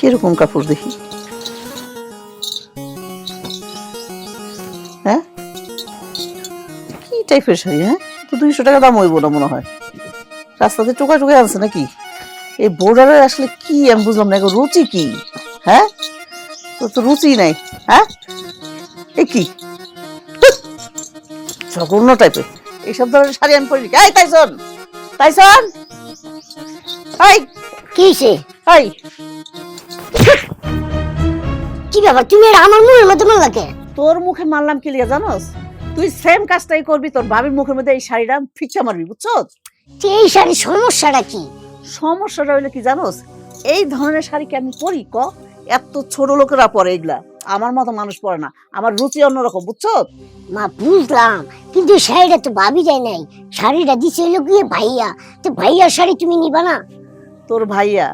কিরকম কাপড় দেখি? হ্যাঁ, কি টাইপের শাড়ি? হ্যাঁ, তো 200 টাকা দাম হইব না মনে হয়। রাস্তাতে টোকা টোকা আনছে নাকি? এই বোর্ডারে আসলে কি আমি বুঝলাম না, রুচি কি? হ্যাঁ, তোর তো রুচি নাই। হ্যাঁ, এ কি জঘন্য টাইপের এইসব ধরনের শাড়ি আমি পরি? এই তাইসন, তাইসন, এই কি হইছে? এই কি ব্যাপার, তুমি এটা আমার মুখের মধ্যে মারলা কে? তোর মুখে মারলাম কি লিয়া জানোস? তুই সেম কাজটাই করবি, তোর ভাবির মুখের মধ্যে এই শাড়িটা ফিক্কা মারবি, বুঝছো? এই শাড়ির সমস্যাটা কি? সমস্যাটা হইলো কি জানোস, এই ধরনের শাড়ি কি আমি পরি ক? এত ছোট লোকেরা পরে এগুলা, আমার মতো মানুষ পরে না। আমার রুচি অন্যরকম, বুঝছো? মা বুঝলাম, কিন্তু এই শাড়িটা তো ভাবি যায় নাই। শাড়িটা দিছে হইলো গিয়ে ভাইয়া, তো ভাইয়ার শাড়ি তুমি নিবা না? তোর ভাইয়া,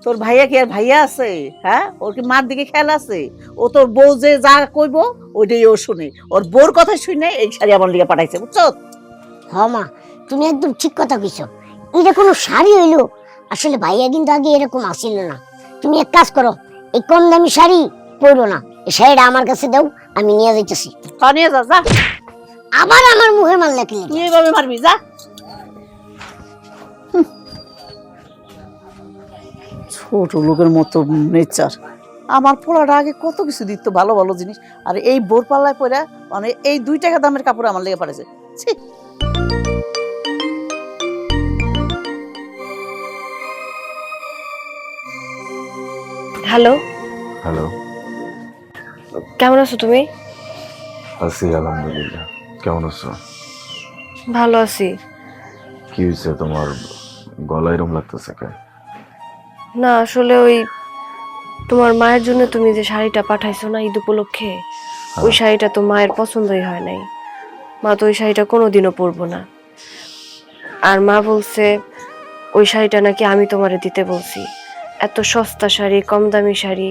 তোর ভাইয়া কি আর ভাইয়া আছে? হ্যাঁ, ওর কি মার দিকে খেয়াল আছে? ও তোর বউ যে যা কইবো ওইটাই ও শুনে, ওর বউর কথা শুনে এই শাড়ি আমার লিগে পাঠাইছে, বুঝছো? হ মা, তুমি একদম ঠিক কথা কইছো। এটা কোনো শাড়ি হইলো? আসলে ভাইয়া কিন্তু আগে এরকম আসিল না। তুমি এক কাজ করো, এই কম দামি শাড়ি পরো না, এই শাড়িটা আমার কাছে দাও, আমি নিয়ে যাইতেছি। তা নিয়ে যা, যা। আবার আমার মুখে মারলা কি? তুই এইভাবে মারবি, যা। ছোট লোকের মতো নেচার। আমার পোলাটা আগে কত কিছু দিত, ভালো ভালো জিনিস, আর এই বোর পাল্লায় পরে মানে এই 2 টাকা দামের কাপড় আমার লেগে পড়েছে। ছি। হ্যালো, হ্যালো, কেমন আছো তুমি? আছি আলহামদুলিল্লাহ। কেমন আছো? ভালো আছি। কি হয়েছে তোমার? গলা এরম লাগতেছে কেন? না আসলে ওই তোমার মায়ের জন্য তুমি যে শাড়িটা পাঠাইছো না ঈদ উপলক্ষে, ওই শাড়িটা তো মায়ের পছন্দই হয় নাই। মা তো ওই শাড়িটা কোনোদিনও পরবো না। আর মা বলছে ওই শাড়িটা নাকি আমি তোমারে দিতে বলছি। এত সস্তা শাড়ি, কম দামি শাড়ি,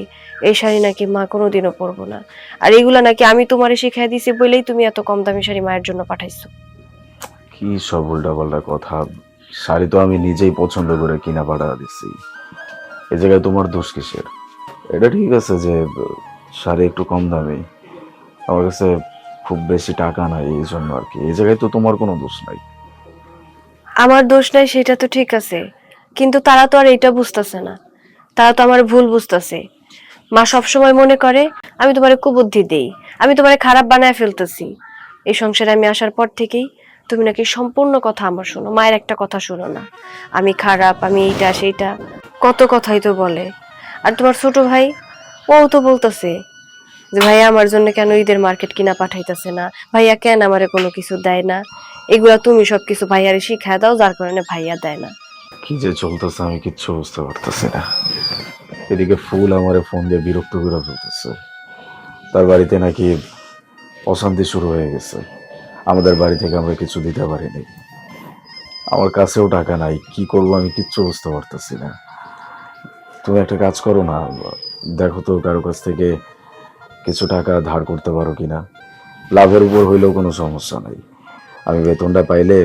এই শাড়ি নাকি মা কোনোদিনও পরবো না। আর এগুলা নাকি আমি তোমারে শিখাই দিছি বলেই তুমি এত কম দামি শাড়ি মায়ের জন্য পাঠাইছো। কি সব উল্টাপাল্টা কথা! শাড়ি তো আমি নিজেই পছন্দ করে কিনা পাঠা দিচ্ছি। এ জায়গায় তোমার দোষ কিসের? এটা ঠিক আছে যে শাড়ি একটু কম দামি, আমার কাছে খুব বেশি টাকা নাই এই জন্য আর কি। এই জায়গায় তো তোমার কোনো দোষ নাই। আমার দোষ নাই সেটা তো ঠিক আছে, কিন্তু তারা তো আর এটা বুঝতেছে না। তারা তো আমার ভুল বুঝতেছে। মা সবসময় মনে করে আমি তোমারে কুবুদ্ধি দেই, আমি তোমারে খারাপ বানায় ফেলতেছি। এই সংসারে আমি আসার পর থেকেই তুমি নাকি সম্পূর্ণ কথা আমার শোনো, মায়ের একটা কথা শোনো না। আমি খারাপ, আমি এইটা সেইটা, কত কথাই তো বলে। আর তোমার ছোট ভাই, ও তো বলতেছে যে ভাইয়া আমার জন্য কেন ঈদের মার্কেট কিনা পাঠাইতেছে না, ভাইয়া কেন আমারে কোনো কিছু দেয় না। এগুলা তুমি সবকিছু ভাইয়ারে শিখায় দাও, যার কারণে ভাইয়া দেয় না। কি যে চলতেছে আমি কিচ্ছু বুঝতে পারতেছি না। এদিকে ফুল আমারে ফোন দিয়ে বিরক্ত করে ফেলতেছে। তার বাড়িতে নাকি অশান্তি শুরু হয়ে গেছে। আমাদের বাড়ি থেকে আমরা কিছু দিতে পারিনি। আমার কাছেও টাকা নাই, কি করবো আমি কিচ্ছু বুঝতে পারতেছি না। তুমি একটা কাজ করো না, দেখো তো কারো কাছ থেকে কিছু টাকা ধার করতে পারো কিনা। লাভের উপর হইলেও কোনো সমস্যা নাই। আমি বেতনটা পাইলে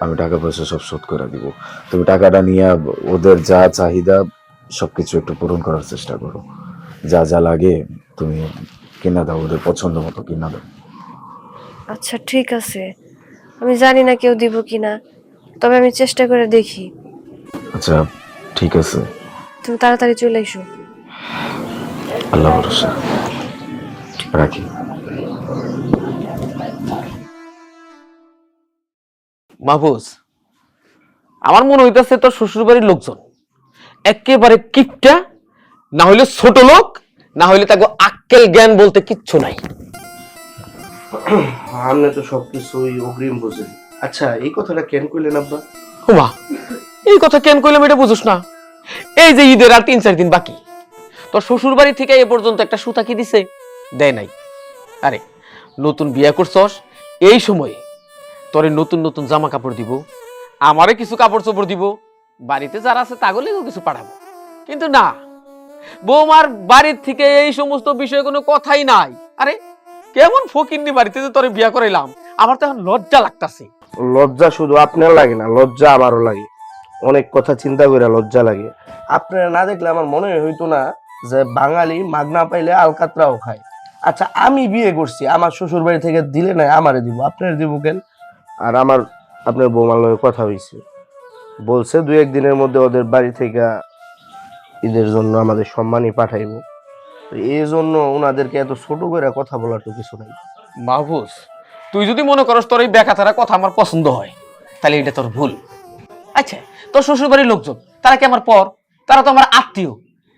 আমি টাকা পয়সা সব শোধ করে দিব। তুমি টাকাটা নিয়ে ওদের যা চাহিদা সবকিছু একটু পূরণ করার চেষ্টা করো। যা যা লাগে তুমি কিনা দাও, ওদের পছন্দ মতো কিনা দাও। আচ্ছা ঠিক আছে, আমি জানি না কেউ দিব কিনা, তবে আমি চেষ্টা করে দেখি। আচ্ছা ঠিক আছে, তুমি তাড়াতাড়ি চলে এসো। আল্লাহ ভরসা, রাখি। মাহফুজ, আমার মনে হইতেছে তোর শ্বশুর বাড়ির লোকজন একেবারে কিপটা, না হইলে ছোট লোক, না হইলে তাকে আক্কেল জ্ঞান বলতে কিচ্ছু নাই। আপনি তো সবকিছুই অগ্রিম বুঝেন। আচ্ছা, এই কথাটা কেন কইলেন আব্বা? হুমা, এই কথা কেন কইলাম এটা বুঝোস না? এই যে ঈদের আর 3-4 দিন বাকি, তোর শ্বশুর বাড়ি থেকে এ পর্যন্ত একটা সুতা কি দিছে? দেয় নাই। আরে নতুন বিয়া করছস, এই সময়ে তোরে নতুন নতুন জামা কাপড় দিব, আমারে কিছু কাপড় চোপড় দিব, বাড়িতে যারা আছে তাগুলিও কিছু পাঠাবো। কিন্তু না, বৌমার বাড়ির থেকে এই সমস্ত বিষয়ে কোনো কথাই নাই। আরে কেমন ফকিন্নি বাড়িতে যে তোরে বিয়া করাইলাম, আমার তো এখন লজ্জা লাগতাছে। লজ্জা শুধু আপনার লাগে না, লজ্জা আমারও লাগে। অনেক কথা চিন্তা করে লজ্জা লাগে। আপনারা না দেখলে আমার মনে হইতো না যে বাঙালি মাগনা পাইলে আলকাতরাও খায়। আচ্ছা আমি বিয়ে করছি, আমার শ্বশুর বাড়ি থেকে দিলে না আমারে দিব, আপনার দিব কেন? আর আমার আপনার বৌমার লগে কথা হয়েছে, বলছে 2-1 দিনের মধ্যে ওদের বাড়ি থেকে ঈদের জন্য আমাদের সম্মানই পাঠাইবো। তো এই জন্য ওনাদেরকে এত ছোট করে কথা বলার তো কিছু নাই। মাহফুজ, তুই যদি মনে করস তোর এই বেকাতারা কথা আমার পছন্দ হয়, তাহলে এটা তোর ভুল। আচ্ছা, তোর শ্বশুর বাড়ির লোকজন তারা কি আমার পর? তারা তো আমার আত্মীয়।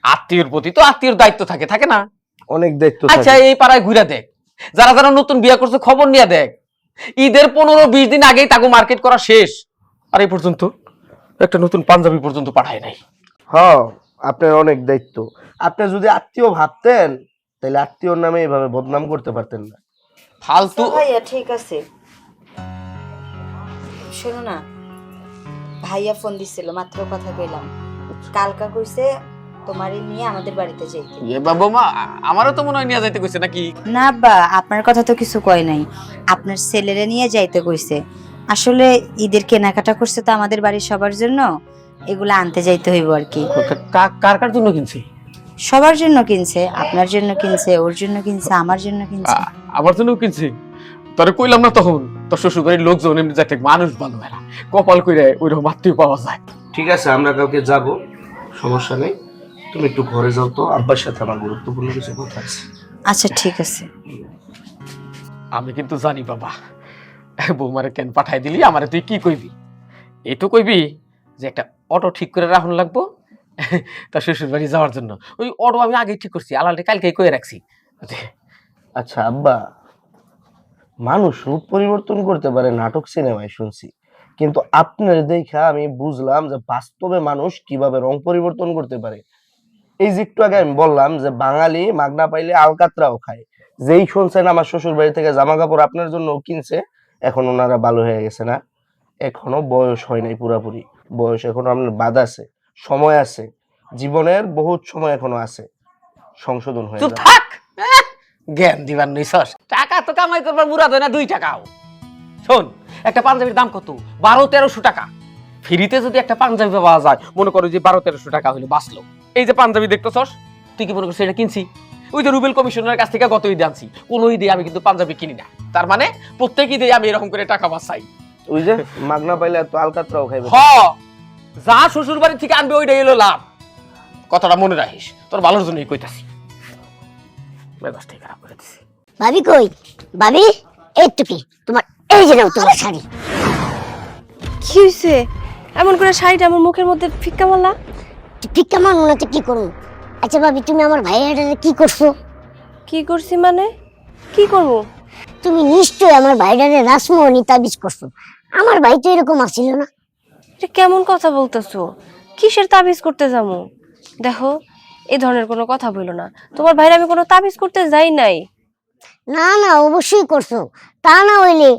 আত্মীয়র প্রতি তো আত্মীয়র দায়িত্ব থাকে, থাকে না? অনেক দায়িত্ব আচ্ছা, থাকে। এই পাড়ায় ঘুরে দেখ, যারা যারা নতুন বিয়ে করছে খবর নিয়ে দেখ, ঈদের 15-20 দিন আগেই তাকে মার্কেট করা শেষ, আর এই পর্যন্ত একটা নতুন পাঞ্জাবি পর্যন্ত পাঠায় নাই। হ্যাঁ, আপনার অনেক দায়িত্ব। আপনি যদি আত্মীয় ভাবতেন তাহলে আত্মীয়র নামে এইভাবে বদনাম করতে পারতেন না। ফালতু। ভাইয়া ঠিক আছে, শোনো না, ভাইয়া ফোন দিছিল, মাত্র কথা কইলাম। কালকা কইছে তোমারই নিয়ে আমাদের বাড়িতে যাইতে। এ বাবা মা, আমারও তো মনে হয় নিয়ে যাইতে কইছে নাকি? না আব্বা, আপনার কথা তো কিছু কয় নাই, আপনার ছেলেরে নিয়ে যাইতে কইছে। আসলে ঈদের কেনাকাটা করছে তো আমাদের বাড়ির সবার জন্য, এগুলো আনতে যাইতে হইব আর কি। কার কার জন্য কিনছি? সবার জন্য কিনছে, আপনার জন্য কিনছে, ওর জন্য কিনছে, আমার জন্য কিনছে। আমার জন্য কিনছি। তোরে কইলাম না তখন, তোর শ্বশুর বাড়ির লোকজন এমনি যাতে মানুষ ভালো হয় না, কপাল কইরে ওইরকম আত্মীয় পাওয়া যায়। ঠিক আছে, আমরা কালকে যাব, সমস্যা নেই। তুমি একটু ঘরে যাও তো, আব্বার সাথে আমার গুরুত্বপূর্ণ কিছু কথা আছে। আচ্ছা ঠিক আছে। আমি কিন্তু জানি বাবা, বৌমারে কেন পাঠাই দিলি, আমারে তুই কি কইবি? এটু কইবি যে একটা অটো ঠিক করে রাখুন লাগবো তার শ্বশুর বাড়ি যাওয়ার জন্য। ওই অটো আমি আগে ঠিক করছি, আলালটা কালকে কয়ে রাখছি। আচ্ছা আব্বা, মানুষ রূপ পরিবর্তন করতে পারে নাটক সিনেমায় শুনছি, কিন্তু আপনার দেখা আমি বুঝলাম যে বাস্তবে মানুষ কিভাবে রং পরিবর্তন করতে পারে। এই যে একটু আগে আমি বললাম যে বাঙালি মাগনা পাইলে আলকাতরাও খায়, যেই শুনছেন আমার শ্বশুর বাড়ি থেকে জামা কাপড় আপনার জন্য কিনছে, এখন ওনারা ভালো হয়ে গেছে না? এখনো বয়স হয় নাই পুরাপুরি, বয়স এখনো আপনার বাদ আছে, সময় আছে, জীবনের বহুত সময় এখনো আছে, সংশোধন হয়ে চুপ যাবে। থাক, জ্ঞান দিবার নই সস। টাকা তো কামাই করবার মুরাদ হয় না 2 টাকাও। শোন, একটা পাঞ্জাবির দাম কত? 1200-1300 টাকা। ফ্রিতে যদি একটা পাঞ্জাবি পাওয়া যায়, মনে করো যে 1200-1300 টাকা হইলো বাঁচলো। এই যে পাঞ্জাবি দেখতেছস, তুই কি মনে করছিস এটা কিনছি? ওই যে রুবেল কমিশনারের কাছ থেকে গত ঈদে আনছি। কোন ঈদে আমি কিন্তু পাঞ্জাবি কিনি না, তার মানে প্রত্যেক ঈদে আমি এরকম করে টাকা বাঁচাই। ওই যে মাগনা পাইলে তো আলকাতরাও খাইবে। হ, যা শ্বশুর বাড়ি থেকে আনবে ওইটাই হলো লাভ। কথাটা মনে রাখিস, তোর ভালোর জন্যই কইতাছি। মেজাজটাই খারাপ করে দিছি। ভাবি কই? ভাবি, এই তো কি তোমার, এই যে নাও তোমার শাড়ি। কি হইছে? এমন করে শাড়িটা আমার মুখের মধ্যে ফিক্কা মারলা? ভিক্ষা মানবো না তো কি করবো? আচ্ছা ভাবি, তুমি আমার ভাইয়াটারে কি করছো? কি করছি মানে? কি করবো? তুমি নিশ্চয়ই আমার ভাইটারে রাসমোহনী তাবিজ করছো। আমার ভাই তো এরকম আসছিল না। এটা কেমন কথা বলতেছো? কিসের তাবিজ করতে যাবো? দেখো, এই ধরনের কোনো কথা বইলো না। তোমার ভাইরা আমি কোনো তাবিজ করতে যাই নাই। না না, অবশ্যই করছো। তা না হইলে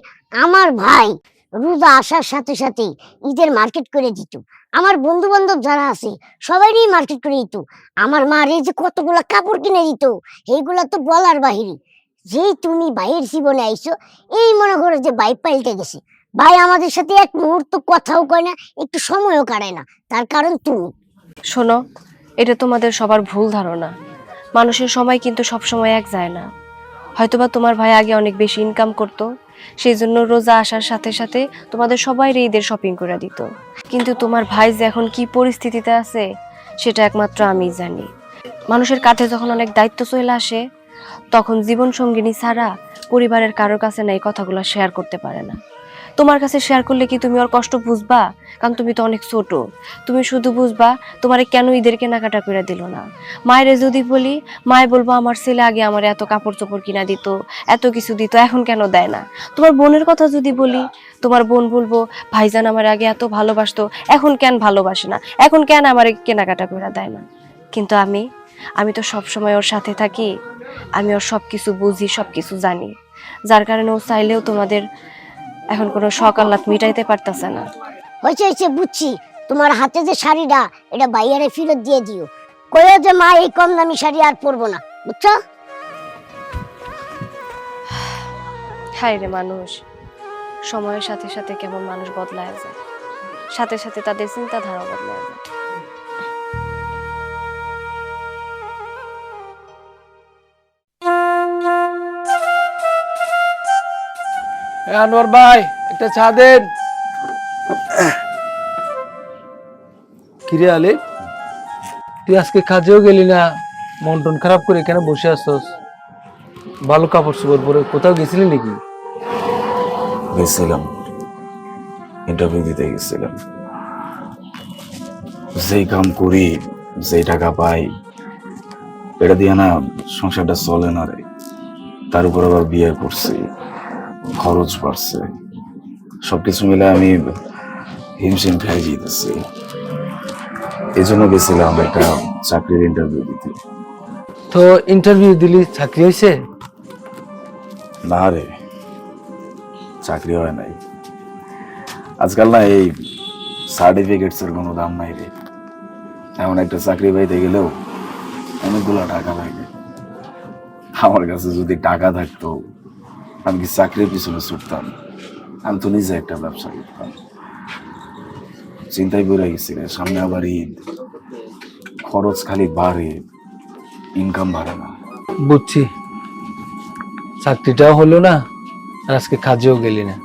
আমার ভাই রোজা আসার সাথে সাথে ঈদের মার্কেট করে দিত। আমার বন্ধু বান্ধব যারা আছে সবাইই মার্কেট করে দিত। আমার মা রে যে কতগুলা কাপড় কিনে দিত, এইগুলা তো বলার বাহিরে। যেই তুমি ভাইয়ের জীবনে আইছো, এই মনে করো যে ভাই পাল্টে গেছে। ভাই আমাদের সাথে এক মুহূর্ত কথাও কয় না, একটু সময়ও কাটায় না, তার কারণ তুমি। শোনো, এটা তোমাদের সবার ভুল ধারণা। মানুষের সময় কিন্তু সব সময় এক যায় না। হয়তোবা তোমার ভাই আগে অনেক বেশি ইনকাম করতো, সেই জন্য রোজা আসার সাথে সাথে তোমাদের সবাই ঈদের শপিং করে দিত। কিন্তু তোমার ভাই যে এখন কি পরিস্থিতিতে আছে সেটা একমাত্র আমিই জানি। মানুষের কাঁধে যখন অনেক দায়িত্ব চলে আসে, তখন জীবন সঙ্গিনী ছাড়া পরিবারের কারোর কাছে না এই কথাগুলো শেয়ার করতে পারে না। তোমার কাছে শেয়ার করলে কি তুমি ওর কষ্ট বুঝবা? কারণ তুমি তো অনেক ছোট। তুমি শুধু বুঝবা তোমারে কেন ঈদের কেনাকাটা করে দিল না। মায়েরে যদি বলি, মায়ে বলবো আমার ছেলে আগে আমার এত কাপড় চোপড় কিনা দিত, এত কিছু দিত, এখন কেন দেয় না। তোমার বোনের কথা যদি বলি, তোমার বোন বলবো ভাইজান আমার আগে এত ভালোবাসতো, এখন কেন ভালোবাসে না, এখন কেন আমার কেনাকাটা করে দেয় না। কিন্তু আমি তো সব সময় ওর সাথে থাকি, আমি ওর সবকিছু বুঝি, সবকিছু জানি, যার কারণে ও চাইলেও তোমাদের এখন কোনো শখ আহ্লাদ মিটাইতে পারতেছে না। হয়েছে হয়েছে, বুঝছি। তোমার হাতে যে শাড়িটা, এটা ভাইয়ারে ফেরত দিয়ে দিও। কইও যে মা এই কম দামি শাড়ি আর পরবো না, বুঝছো? হায় রে মানুষ, সময়ের সাথে সাথে কেমন মানুষ বদলায় যায়, সাথে সাথে তাদের চিন্তাধারা বদলায় যায়। আনোয়ার ভাই একটা চা দেন। কিরে আলে, তুই আজকে কাজেও গেলি না, মন টন খারাপ করে এখানে বসে আসছস? ভালো কাপড় চোপড় পরে কোথাও গেছিলি নাকি? গেছিলাম, ইন্টারভিউ দিতে গেছিলাম। যেই কাম করি, যেই টাকা পাই, এটা দিয়ে না সংসারটা চলে না রে। তার উপর আবার বিয়ে করছি, খরচ বাড়ছে, সবকিছু মিলে আমি হিমশিম খাই যেতেছি। এই জন্য গেছিলাম একটা চাকরির ইন্টারভিউ দিতে। তো ইন্টারভিউ দিলি, চাকরি হয়েছে? না রে, চাকরি হয় নাই। আজকাল না এই সার্টিফিকেটস এর কোনো দাম নাই রে। এমন একটা চাকরি পাইতে গেলেও অনেকগুলো টাকা লাগে। আমার কাছে যদি টাকা থাকতো, আমি কি চাকরির পিছনে ছুটতাম? আমি তো নিজে একটা ব্যবসা করতাম। চিন্তায় পড়ে গেছি রে, সামনে আবার ঈদ, খরচ খালি বাড়ে, ইনকাম বাড়ে না। বুঝছি, চাকরিটাও হলো না আর আজকে কাজেও গেলি না।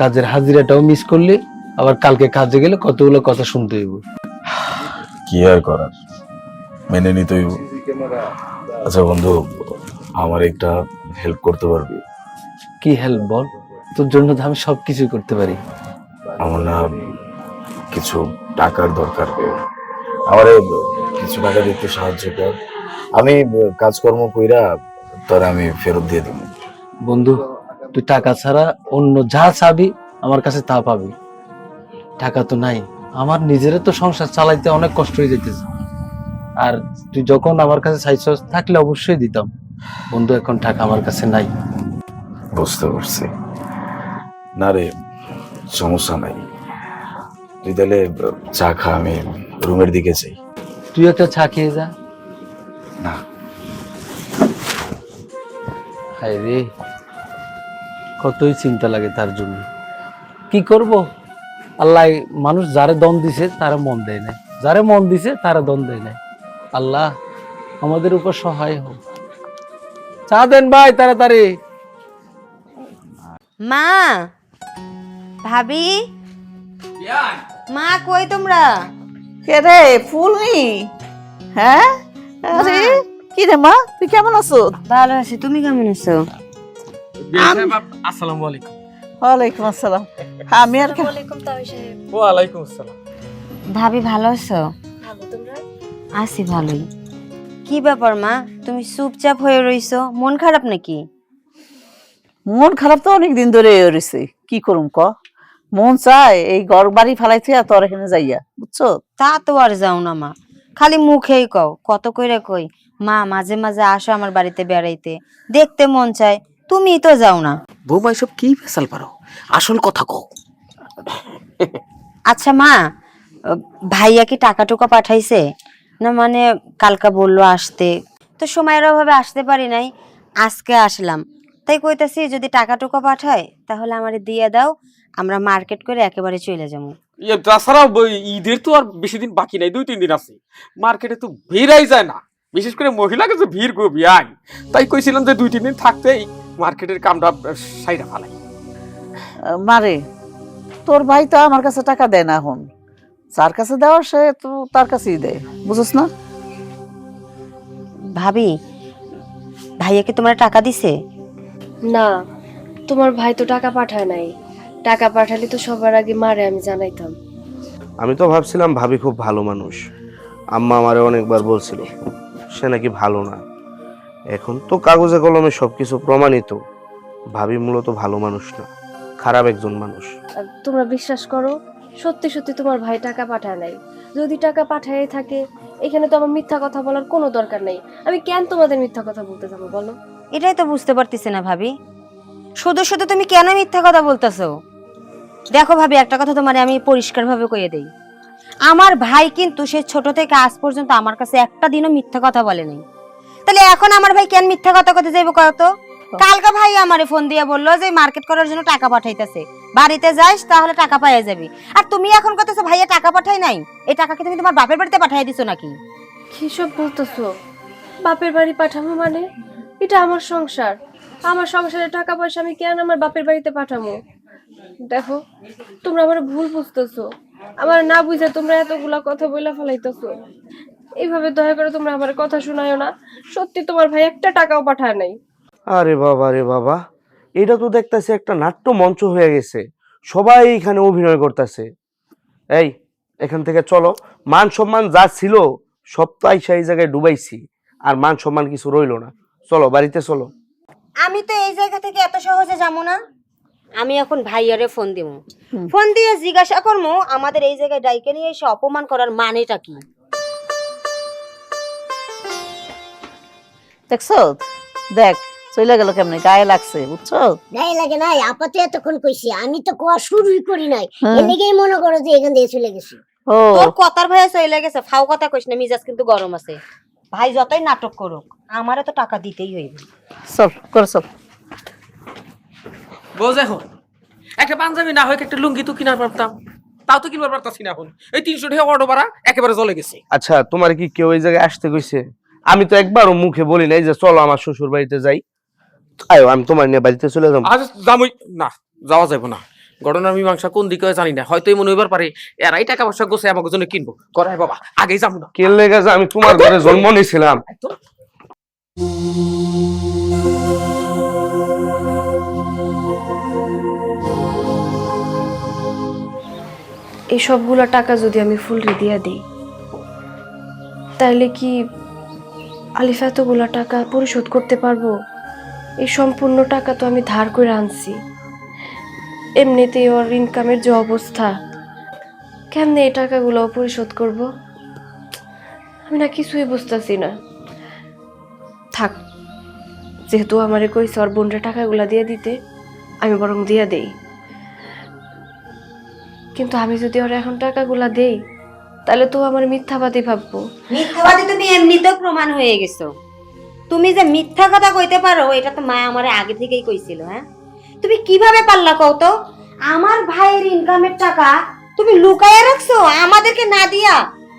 কাজের হাজিরাটাও মিস করলি, আবার কালকে কাজে গেলে কতগুলো কথা শুনতে হইব। কি আর করার, মেনে নিতেই হবে। আচ্ছা বন্ধু, আমার একটা হেল্প করতে পারবি? কি হেল্প বল, তোর জন্য তো আমি সবকিছু করতে পারি। আমার না কিছু টাকার দরকার, আমার কিছু টাকা দিতে সাহায্য কর। আমি কাজকর্ম কইরা তোর আমি ফেরত দিয়ে দেব। বন্ধু, তুই টাকা ছাড়া অন্য যা চাবি আমার কাছে তা পাবি। টাকা তো নাই, আমার নিজেরও তো সংসার চালাইতে অনেক কষ্ট হয়ে যেতেছে। আর তুই যখন আমার কাছে চাইছস, থাকলে অবশ্যই দিতাম। বন্ধু, এখন টাকা আমার কাছে নাই। বুঝতে পারছি। না রে, সমস্যা নাই। তুই তাহলে চা খা, আমি রুমের দিকে যাই। তুই একটা চা খেয়ে যা। না, হায় রে, কতই চিন্তা লাগে তার জন্য। কি করব, আল্লাহ মানুষ যারে দন দিছে তারা মন দেয় না, যারে মন দিছে তারা দন দেয় না। আল্লাহ আমাদের উপর সহায় হোক। চা দেন ভাই তাড়াতাড়ি। মা, ভাবি, মা কই তোমরা? কে রে ফুলনি? হ্যাঁ, আরে কি রে মা, তুই কেমন আছো? ভালো আছি, তুমি কেমন আছো? আসসালামু আলাইকুম। ওয়ালাইকুম আসসালাম। আমি আর ওয়ালাইকুম আসসালাম। ভাবি ভালো আছো? আছি ভালোই। কি ব্যাপার মা, তুমি চুপচাপ হয়ে রইছো, মন খারাপ নাকি? মন খারাপ তো অনেকদিন ধরে রয়েছে, কি করুম ক। মন চায় এই ঘর বাড়ি ফালাইতে আর তোর এখানে যাইয়া, বুঝছো? তা তো আর যাও না মা, খালি মুখেই কও, কত কইরা কই মা মাঝে মাঝে আসো আমার বাড়িতে বেড়াইতে, দেখতে মন চায়, তুমি তো যাও না। বৌমা এসব কি ফেসাল পারো, আসল কথা কও। আচ্ছা মা, ভাইয়া কি টাকা টুকা পাঠাইছে? না মানে কালকা বললো আসতে, তো সময়ের অভাবে আসতে পারি নাই, আজকে আসলাম। তাই কইতাছি যদি টাকা টুকা পাঠায় তাহলে আমারে দিয়ে দাও, আমরা মার্কেট করে একেবারে চলে যাবো। তাছাড়া ঈদের তো আর বেশি দিন বাকি নাই, 2-3 দিন আছে। মার্কেটে তো ভিড়াই যায় না, বিশেষ করে মহিলাকে যে ভিড় গবি আই। তাই কইছিলাম যে 2-3 দিন থাকতেই মার্কেটের কামটা সাইডা ফালাই। মারে, তোর ভাই তো আমার কাছে টাকা দেয় না এখন, যার কাছে দেওয়ার সে তো তার কাছেই দেয়, বুঝছ না? ভাবি, ভাইয়া কি তোমার টাকা দিছে? না, তোমার ভাই তো টাকা পাঠায় নাই। টাকা পাঠালে তো সবার আগে মারে আমি জানাইতাম। আমি তো ভাবছিলাম ভাবি খুব ভালো মানুষ, আম্মা আমারে অনেকবার বলছিল সে নাকি ভালো না। এখন তো কাগজে কলমে সবকিছু প্রমাণিত, ভাবি মূলত ভালো মানুষ না, খারাপ একজন মানুষ। আর তোমরা বিশ্বাস করো, সত্যি সত্যি তোমার ভাই টাকা পাঠায় নাই। যদি টাকা পাঠায় থাকে, এখানে তো আমার মিথ্যা কথা বলার কোনো দরকার নেই। আমি কেন তোমাদের মিথ্যা কথা বলতে যাবো বলো? এটাই তো বুঝতে পারতেছি না ভাবি, শুধু শুধু তুমি কেন মিথ্যা কথা বলতেছো? দেখো ভাবি, একটা কথা তোমারে আমি পরিষ্কারভাবে কইয়ে দেই, আমার ভাই কিন্তু সে ছোট থেকে আজ পর্যন্ত আমার কাছে একটা দিনও মিথ্যা কথা বলে নাই। তাহলে এখন আমার ভাই কেন মিথ্যা কথা কথা যাইব কত? কালকে ভাই আমারে ফোন দিয়ে বললো যে মার্কেট করার জন্য টাকা পাঠাইতেছে, বাড়িতে যাইস তাহলে টাকা পাইয়া যাবি। আর তুমি এখন কইতেছো ভাইয়া টাকা পাঠাই নাই, এই টাকা কি তুমি তোমার বাপের বাড়িতে পাঠাই দিছো নাকি? কি সব বলতেছো? বাপের বাড়ি পাঠাবো মানে? এটা আমার সংসার, আমার সংসারে টাকা পয়সা আমি কেন আমার বাপের বাড়িতে পাঠামো? দেখো, তোমরা আমার ভুল বুঝতেছো। আমার না বুঝে তোমরা এতগুলা কথা বইলা ফেলাইতেছো। এইভাবে দয়া করে তোমরা আমার কথা শোনায়ও না। সত্যি তোমার ভাই একটা টাকাও পাঠায় নাই। আরে বাবা রে বাবা, এটা তো দেখতেছি একটা নাট্য মঞ্চ হয়ে গেছে, সবাই এখানে অভিনয় করতেছে। এই, এখান থেকে চলো। মান সম্মান যা ছিল সব তো আইসা এই জায়গায় ডুবাইছি, আর মান সম্মান কিছু রইলো না। চলো বাড়িতে চলো। আমি তো এই জায়গা থেকে এত সহজে যাবো না। আমি এখন ভাইয়ারে ফোন দিব, ফোন দিয়ে জিজ্ঞাসা করবো আমাদের এই জায়গায় ডাইকে নিয়ে এসে অপমান করার মানেটা কি। দেখছো, দেখ চলে গেল কেমনে, গায়ে লাগছে বুঝছো। গায়ে লাগে নাই, আপাতত এতক্ষণ কইছি, আমি তো কোয়া শুরুই করি নাই, হ্যাঁ। এর লেগেই মনে করো যে এখান দিয়ে চলে গেছি। ও তোর কথার ভাইয়া চলে গেছে, ফাও কথা কইস না, মিজাজ কিন্তু গরম আছে। ভাই যতই নাটক করুক আমারে তো টাকা দিতেই হইবে। চল করে চল। বউ দেখো, একটা পাঞ্জাবি না হয় একটা লুঙ্গি তো কিনা পারতাম, তাও তো কিনবার পারতাছি না। এখন এই 300 টাকা অটো ভাড়া একেবারে চলে গেছে। আচ্ছা, তোমার কি কেউ এই জায়গায় আসতে কইছে? আমি তো একবারও মুখে বলি নাই যে চলো আমার শ্বশুর বাড়িতে যাই। আয়ো, আমি তোমার নিয়ে বাড়িতে চলে যাবো। আজ যাবই না, যাওয়া যাবে না। ঘটনার মীমাংসা কোন দিকে হয় জানি না, হয়তো এই মনে হইবার পারে এরাই টাকা পয়সা গোছে আমাকে জন্য কিনবো। করাই বাবা, আগেই যাবো না। কে লেগে যে আমি তোমার ঘরে জন্ম নিয়েছিলাম। এই সবগুলো টাকা যদি আমি ফুলরে দিয়া দিই, তাহলে কি আলিফ এতগুলো টাকা পরিশোধ করতে পারবো? এই সম্পূর্ণ টাকা তো আমি ধার করে আনছি। এমনিতেই ওর ইনকামের যে অবস্থা, কেমনে এই টাকাগুলো পরিশোধ করব? আমি না কিছুই বুঝতেছি না। থাক, যেহেতু আমারে কইছে ওর বোনরে টাকাগুলা দিয়ে দিতে, আমি বরং দিয়ে দেই। কিন্তু আমি যদি ওর এখন টাকাগুলা দেই, তাহলে তো আমার মিথ্যাবাদী ভাববো। মিথ্যাবাদী তুমি এমনিতেও প্রমাণ হয়ে গেছো। তুমি যে মিথ্যা কথা কইতে পারো এটা তো মা আমারে আগে থেকেই কইছিল। হ্যাঁ, তুমি কিভাবে পারলা কও তো? আমার ভাইয়ের ইনকামের টাকা তুমি লুকায় রাখছো আমাদেরকে না দিয়া।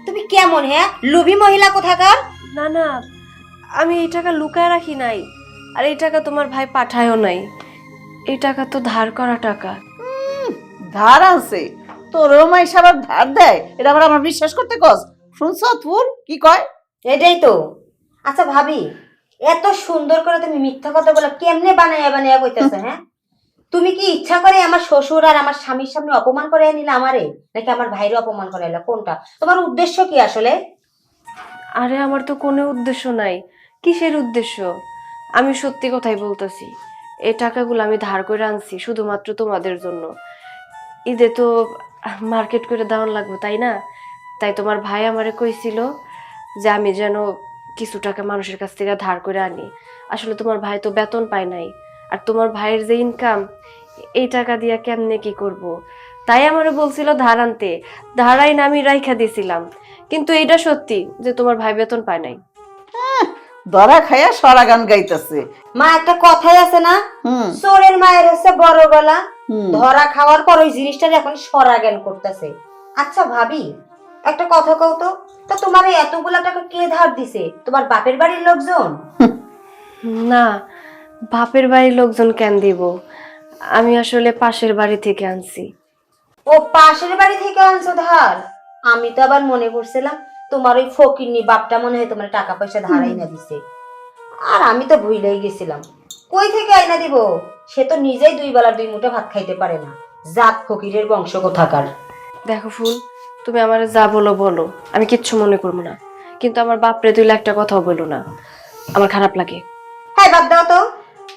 তুমি কেমন হ্যাঁ লোভী মহিলা কোথাকার? না না, আমি এই টাকা লুকায় রাখি নাই, আর এই টাকা তোমার ভাই পাঠায়ও নাই। এই টাকা তো ধার করা টাকা। ধার আছে তোরও মাই সাবার ধার দেয়, এটা আবার আমার বিশ্বাস করতে কস? শুনছ তুই কি কয়? এটাই তো। আচ্ছা ভাবি, এত সুন্দর করে তুমি মিথ্যা কথাগুলো কেমনে বানাইয়া বানাইয়া কইতেছো? হ্যাঁ, তুমি কি ইচ্ছা করে আমার শ্বশুর আর আমার স্বামীর সামনে অপমান করে নিলে আমারে, নাকি আমার ভাইরে অপমান করে এলা? কোনটা তোমার উদ্দেশ্য কি আসলে? আরে আমার তো কোনো উদ্দেশ্য নাই। কিসের উদ্দেশ্য? আমি সত্যি কথাই বলতেছি। এই টাকাগুলো আমি ধার করে আনছি শুধুমাত্র তোমাদের জন্য। ঈদে তো মার্কেট করে দেওয়ান লাগবে, তাই না? তাই তোমার ভাই আমারে কইছিল যে আমি যেন কিছু টাকা মানুষের কাছ থেকে ধার করে আনি। আসলে তোমার ভাই তো বেতন পায় নাই, আর তোমার ভাইয়ের যে ইনকাম, এই টাকা দিয়া কেমনে কি করব। তাই আমারে বলছিল ধার আনতে, ধার আইন আমি রাইখা দিয়েছিলাম। কিন্তু এটা সত্যি যে তোমার ভাই বেতন পায় নাই। ধরা খাইয়া সরা গান গাইতেছে। মা, একটা কথাই আছে না, হুম চোরের মায়ের হচ্ছে বড় গলা। হুম। ধরা খাওয়ার পর ওই জিনিসটা এখন সরা জ্ঞান করতেছে। আচ্ছা ভাবি, একটা কথা কও তো, তা তোমার এই এতগুলা টাকা কে ধার দিছে? তোমার বাপের বাড়ির লোকজন? না, বাপের বাড়ির লোকজন কেন দিব? আমি আসলে পাশের বাড়ি থেকে আনছি। ও পাশের বাড়ি থেকে আনছো ধার? আমি তো আবার মনে করছিলাম তোমার ওই ফকিন্নি বাপটা মনে হয় তোমার টাকা পয়সা ধার আইনা দিছে। আর আমি তো ভুলেই গেছিলাম। কই থেকে আইনা দিব? সে তো নিজেই 2 বেলা 2 মুঠো ভাত খাইতে পারে না, জাত ফকিরের বংশ কোথাকার। দেখো ফুল, তুমি আমার যা বলো বলো, আমি কিচ্ছু মনে করবো না। কিন্তু আমার বাপরে তুই একটা কথাও বলো না, আমার খারাপ লাগে। হ্যাঁ, বাদ দাও তো।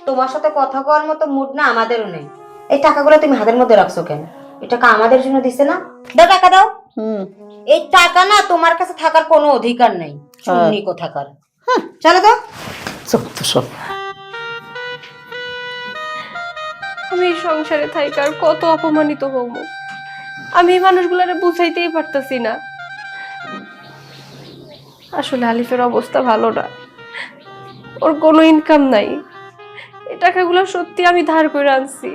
তোমার সাথে কথা কওয়ার মতো মুড না আমাদেরও নেই। এই টাকাগুলো তুমি হাতের মধ্যে রাখছো কেন? এই টাকা আমাদের জন্য দিছে না? দাও টাকা দাও। হুম এই টাকা না তোমার কাছে থাকার কোনো অধিকার নাই, চুন্নি কোথাকার। চলো তো। সব তো সব। আমি এই সংসারে থাইকার কত অপমানিত হব, আমি এই মানুষগুলারে বুঝাইতেই পারতাছি না। আসলে আলিফের অবস্থা ভালো না, ওর কোনো ইনকাম নাই। এই টাকাগুলো সত্যি আমি ধার করে আনছি।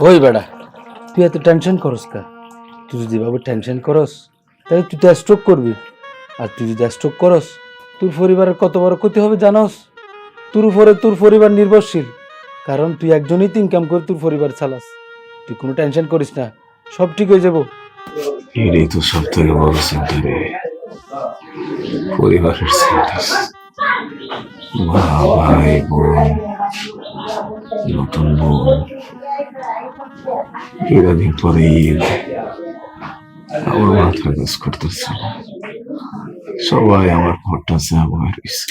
ওই বেড়া, তুই এত টেনশন করস কা? তুই যদি এভাবে টেনশন করস তাহলে তুই তো স্ট্রোক করবি। আর তুই যদি স্ট্রোক করস তোর পরিবারের কত বড় ক্ষতি হবে জানোস? তোর উপরে তোর পরিবার নির্ভরশীল, কারণ তুই একজনই তো ইনকাম করে তোর পরিবার চালাস। তুই কোনো টেনশন করিস না, সব ঠিক হয়ে যাবো। এটাই তো সব থেকে বড় চিন্তা রে, পরিবারের চিন্তা। মা, ভাই, বোন, নতুন বউ, এরাদিন পরে ঈদ, আমার মাথা কাজ করতেছে না। সবাই আমার ঘরটা চাপায় রয়েছে,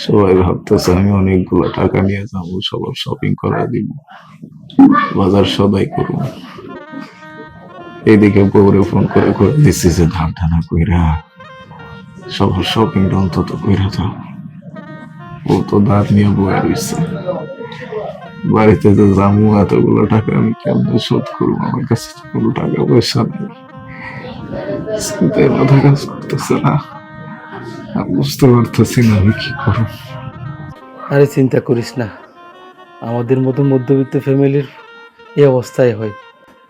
সবাই ভাবতেছে আমি অনেকগুলো টাকা নিয়ে যাবো, সবার শপিং করা দিব, বাজার সদাই করবো। এইদিকে বউরে ফোন করে করে দিচ্ছি যে ধান টানা কইরা সবার শপিংটা অন্তত কইরা দাও। ও তো দাঁত নিয়ে বয়ে রয়েছে, বাড়িতে যে জামু এতগুলো টাকা আমি কেমনে শোধ করবো? আমার কাছে তো কোনো টাকা পয়সা নেই, চিন্তায় মাথা কাজ করতেছে না, আমি বুঝতে পারতেছি না আমি কি করব। আরে চিন্তা করিস না, আমাদের মতো মধ্যবিত্ত ফ্যামিলির এই অবস্থায় হয়,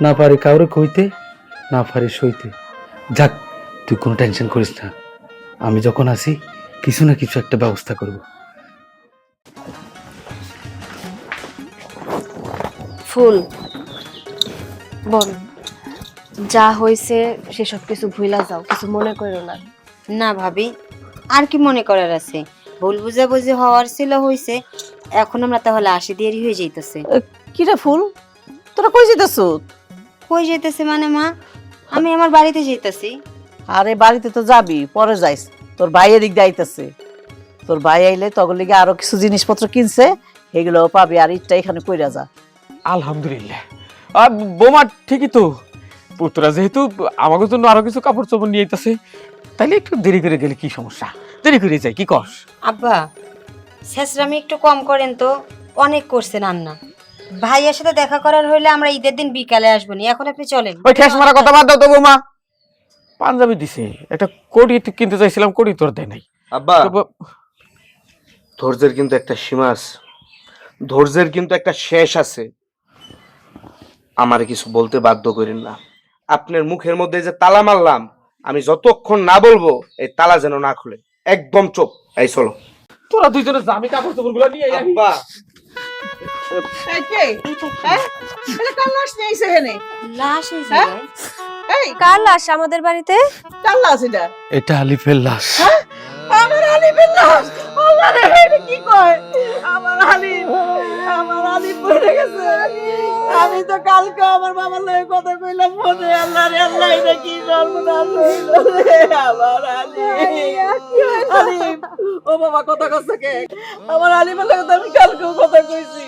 না পারি কাউরে কইতে, না পারি সইতে। যাক, তুই কোনো টেনশন করিস না, আমি যখন আসি কিছু না কিছু একটা ব্যবস্থা করব। ফুল বল, যা হয়েছে সেসব কিছু ভুলা যাও, কিছু মনে করো না। না ভাবি, আর কি মনে করার আছে? ভুল বুঝাবুঝি হওয়ার ছিল হইছে, এখন আমরা তাহলে আসি দেরি হয়ে যাইতেছে। কিরে ফুল, তোরা কই যেতেছ? কই যাইতেছে মানে মা? আমি আমার বাড়িতে যাইতেছি। আরে বাড়িতে তো যাবি, পরে যাইস, তোর ভাই এদিক দিয়ে আইতাছে। তোর ভাই আইলে তখন লিগে আরো কিছু জিনিসপত্র কিনছে, এগুলো পাবি, আর ইটটা এখানে কইরা যা। আলহামদুলিল্লাহ। আর বোমা ঠিকই তো, পুত্রা যেহেতু আমাদের জন্য আরো কিছু কাপড় চোপড় নিয়ে আইতাছে, তাইলে একটু দেরি করে গেলে কি সমস্যা? দেরি করে যাই, কি কস? আব্বা, শেষরামি একটু কম করেন তো, অনেক করছেন রান্না। ভাইয়ের সাথে দেখা করার হইলে আমরা ঈদের দিন বিকালে আসবো নি, এখন আপনি চলেন। ওই ঠেস মারা কথা বাদ দাও তো বোমা। পাঞ্জাবি দিছে, একটা কোটি কিনতে চাইছিলাম, কোটি তোর দেয় নাই। আব্বা, ধৈর্যের কিন্তু একটা সীমা আছে, ধৈর্যের কিন্তু একটা শেষ আছে। আমারে কিছু বলতে বাধ্য করেন না। আপনার মুখের মধ্যে যে তালা মারলাম, আমি যতক্ষণ না বলবো এই তালা যেন না খুলে। একদম চুপ। এই চলো। তোরা দুইজনে জামি কাপড় চোপড় গুলো নিয়ে আই। আব্বা, লাশ হয়েছে ভাই। কার লাশ আমাদের বাড়িতে? এটা আলিফের লাশ। আমার আলিফের লাশ! আল্লাহ রে, এটা কি কয়? আমার আলিফ পড়ে গেছে। আমি তো কালকে আমার বাবার লগে কথা কইলাম ফোনে। আল্লাহ রে আল্লাহ, এটা কি সর্বনাশ হইল রে আমার আলিফ! ও বাবা, কথা কইছে কে? আমার আলিফের লগে তো আমি কালকেও কথা কইছি।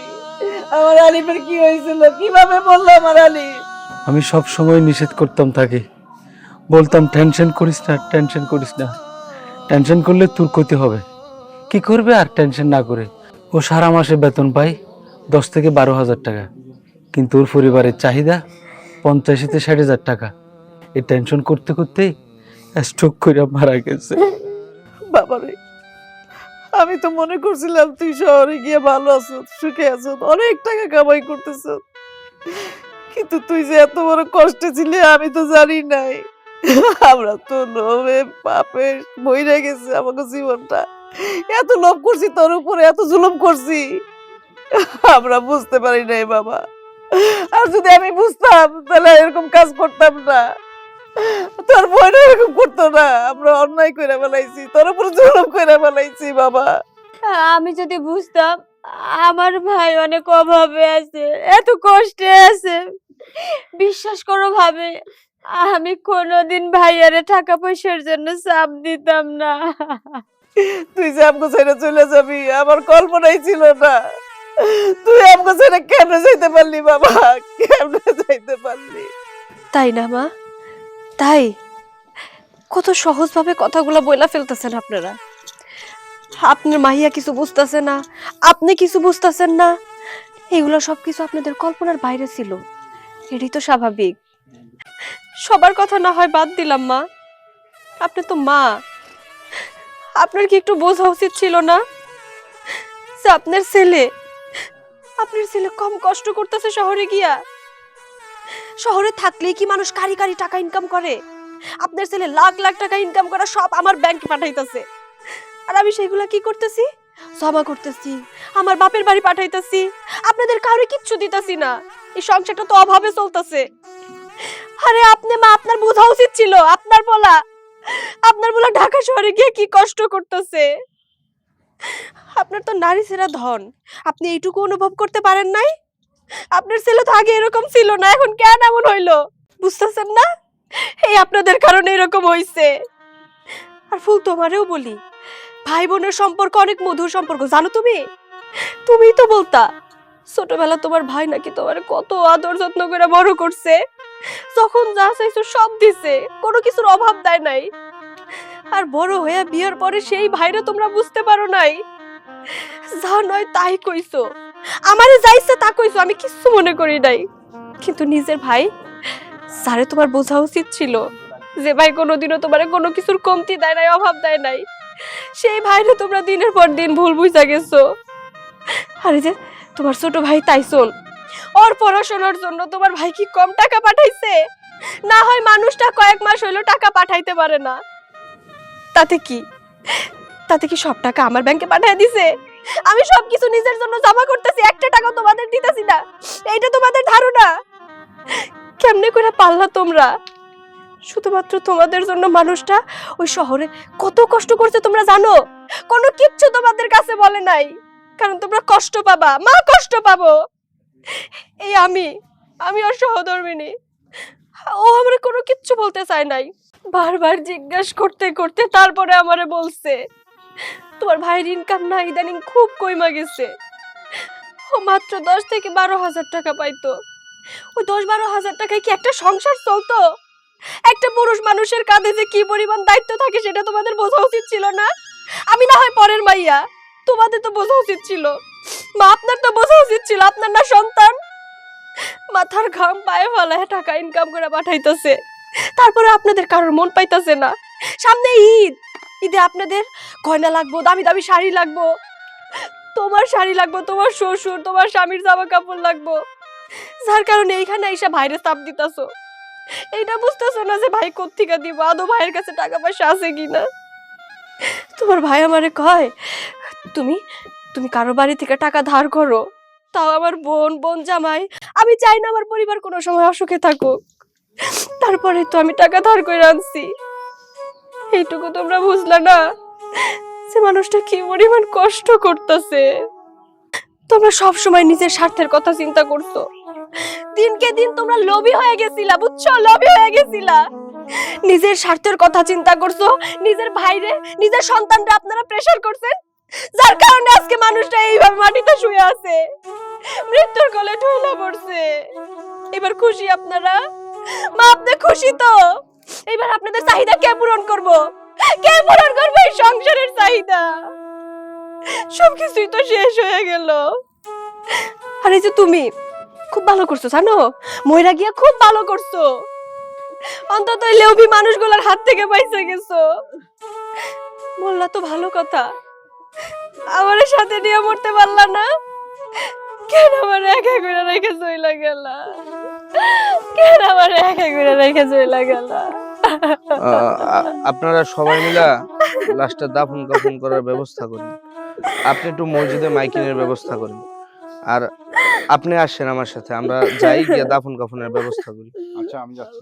আমার আলিফের কি হয়েছিল, কিভাবে বললো আমার আলিফ? আমি সব সময় নিষেধ করতাম তাকে, বলতাম টেনশন করিস না, টেনশন করিস না, টেনশন করলে তোর ক্ষতি হবে। কি করবে আর টেনশন না করে? ও সারা মাসে বেতন পায় 10 থেকে 12,000 টাকা, কিন্তু ওর পরিবারের চাহিদা 50 থেকে 60,000 টাকা। এই টেনশন করতে করতেই স্ট্রোক করে মারা গেছে। বাবারে, আমি তো মনে করছিলাম তুই শহরে গিয়ে ভালো আছো, সুখে আছো, অনেক টাকা কামাই করতেছ, কিন্তু তুই যে এত বড় কষ্টে ছিলি আমি তো জানি নাই। আমরা তো লোভে পাপে বইরে গেছে আমাকে জীবনটা। এত লোভ করছি তোর উপরে, এত জুলুম করছি, আমরা বুঝতে পারি নাই বাবা। আর যদি আমি বুঝতাম তাহলে এরকম কাজ করতাম না, তোর বোন এরকম করতো না। আমরা অন্যায় করে ফেলাইছি, তোর উপর জুলুম করে ফেলাইছি বাবা। আমি যদি বুঝতাম আমার ভাই অনেক অভাবে আছে, এত কষ্টে আছে, বিশ্বাস করো ভাবে, আমি কোনোদিন ভাইয়ারে টাকা পয়সার জন্য চাপ দিতাম না। তুই যে আমাকে ছেড়ে চলে যাবি আমার কল্পনাই ছিল না। তুই আমাকে ছেড়ে কেমনে যাইতে পারলি বাবা, কেমনে যাইতে পারলি? তাই না মা? তাই কত সহজভাবে কথাগুলো বইলা ফেলতেছেন আপনারা। আপনার মাহিয়া কিছু বুঝতেছে না, আপনি কিছু বুঝতেছেন না, এগুলো সবকিছু আপনাদের কল্পনার বাইরে ছিল। এটাই তো স্বাভাবিক। সবার কথা না হয় বাদ দিলাম মা, আপনি তো মা, আপনার কি একটু বোঝা উচিত ছিল না যে আপনার ছেলে কম কষ্ট করতেছে শহরে গিয়া? শহরে থাকলেই কি মানুষ কারি কারি টাকা ইনকাম করে? আপনার ছেলে লাখ লাখ টাকা ইনকাম করা সব আমার ব্যাংকে পাঠাইতেছে, আর আমি সেগুলা কি করতেছি? জমা করতেছি, আমার বাপের বাড়ি পাঠাইতেছি, আপনাদের কাউরে কিচ্ছু দিতেছি না। এই সংসারটা তো অভাবে চলতেছে। আরে আপনি মা, আপনার বোঝা উচিত ছিল আপনার বলা ঢাকা শহরে গিয়ে কি কষ্ট করতেছে। আপনার তো নারী ছেড়া ধন, আপনি এইটুকু অনুভব করতে পারেন নাই? আপনার ছেলে তো আগে এরকম ছিল না, এখন কেন এমন হইলো বুঝতেছেন না? এই আপনাদের কারণে এরকম হইছে। আর ফুল, তোমারেও বলি, ভাই বোনের সম্পর্ক অনেক মধুর সম্পর্ক, জানো তুমি? তুমিই তো বলতা ছোটবেলা তোমার ভাই নাকি তোমার কত আদর যত্ন করে বড় করছে, যখন যা চাইছো সব দিছে, কোনো কিছুর অভাব দেয় নাই। আর বড় হয়ে বিয়ের পরে সেই ভাইরে তোমরা বুঝতে পারো নাই। যা নয় তাই কইছো, আমারে যাইছে তা কইছো, আমি কিচ্ছু মনে করি নাই। কিন্তু নিজের ভাই স্যারে তোমার বোঝা উচিত ছিল যে ভাই কোনোদিনও তোমার কোনো কিছুর কমতি দেয় নাই, অভাব দেয় নাই। সেই ভাইরে তোমরা দিনের পর দিন ভুল বুঝা গেছো। আরে যে তোমার ছোট ভাই তাইসন, ওর পড়াশোনার জন্য তোমার ভাই কি কম টাকা পাঠাইছে? না হয় মানুষটা কয়েক মাস হইলো টাকা পাঠাইতে পারে না, তাতে কি সব টাকা আমার ব্যাংকে পাঠিয়ে দিছে? আমি সবকিছু নিজের জন্য জমা করতেছি, একটা টাকা তোমাদের দিতেছি না, এইটা তোমাদের ধারণা? কেমনে করে পারলা তোমরা? শুধুমাত্র তোমাদের জন্য মানুষটা ওই শহরে কত কষ্ট করছে তোমরা জানো? কোনো কিচ্ছু তোমাদের কাছে বলে নাই, কারণ তোমরা কষ্ট পাবা, মা কষ্ট পাবো। এই আমি ওর সহধর্মিনী, ও আমারে কোনো কিচ্ছু বলতে চায় নাই। বারবার জিজ্ঞাসা করতে করতে তারপরে আমারে বলছে তোমার ভাইয়ের ইনকাম না ইদানিং খুব কইমা গেছে। ও মাত্র 10 থেকে 12,000 টাকা পাইতো। ওই 10-12,000 টাকায় কি একটা সংসার চলতো? একটা পুরুষ মানুষের কাঁধে যে কি পরিমাণ দায়িত্ব থাকে সেটা তোমাদের বোঝা উচিত ছিল না? আমি না হয় পরের মাইয়া, তোমাদের তো বোঝা উচিত ছিল। মা, আপনার তো বোঝা উচিত ছিল, আপনার না সন্তান মাথার ঘাম পায়ে ফেলায় টাকা ইনকাম করে পাঠাইতেছে, তারপরে আপনাদের কারোর মন পাইতেছে না। সামনে ঈদে আপনাদের গয়না লাগবো, দামি দামি শাড়ি লাগবো, তোমার শাড়ি লাগবো, তোমার শ্বশুর তোমার স্বামীর জামা কাপড় লাগবো, যার কারণে এইখানে এসে ভাইরে চাপ দিতেছো। এইটা বুঝতেছো না যে ভাই কোত্থেকে দিব, আদৌ ভাইয়ের কাছে টাকা পয়সা আছে কিনা? তোমার ভাই আমারে কয় তুমি কারো বাড়ি থেকে টাকা ধার করো, তাও আমার বোন জামাই, আমি চাই না আমার পরিবার কোনো সময় অসুখে থাকুক, তারপরে তো আমি টাকা ধার করে আনছি। এইটুকু তোমরা বুঝলা না যে মানুষটা কি পরিমাণ কষ্ট করতেছে? তোমরা সব সময় নিজের স্বার্থের কথা চিন্তা করছো, দিনকে দিন তোমরা লোভী হয়ে গেছিলা, বুঝছো? লোভী হয়ে গেছিলা, নিজের স্বার্থের কথা চিন্তা করছো, নিজের ভাইরে নিজের সন্তানরা আপনারা প্রেসার করছেন, যার কারণে আজকে মানুষটা এইভাবে মাটিতে শুয়ে আছে, মৃত্যুর কোলে ঢলে পড়ছে। এবার খুশি আপনারা? মা, আপনি খুশি তো? এবার আপনাদের চাহিদা কে পূরণ করবো? কে পূরণ করবে এই সংসারের চাহিদা? সবকিছুই তো শেষ হয়ে গেল। আর এই যে তুমি খুব ভালো করছো জানো, ময়রা গিয়া খুব ভালো করছো, অন্তত লোভী মানুষগুলোর হাত থেকে বাইসে গেছো। বললা তো ভালো কথা, আমার সাথে নিয়ে মরতে পারলা না কেন? আমার একা করে রেখে চইলা গেলা কেন? আমার একা করে রেখে চইলা গেলা? আপনারা সবাই মিলা লাশটা দাফন কাফন করার ব্যবস্থা করেন। আপনি একটু মসজিদে মাইকিনের ব্যবস্থা করেন, আর আপনি আসেন আমার সাথে, আমরা যাই গিয়ে দাফন কাফনের ব্যবস্থা করি। আচ্ছা, আমি যাচ্ছি।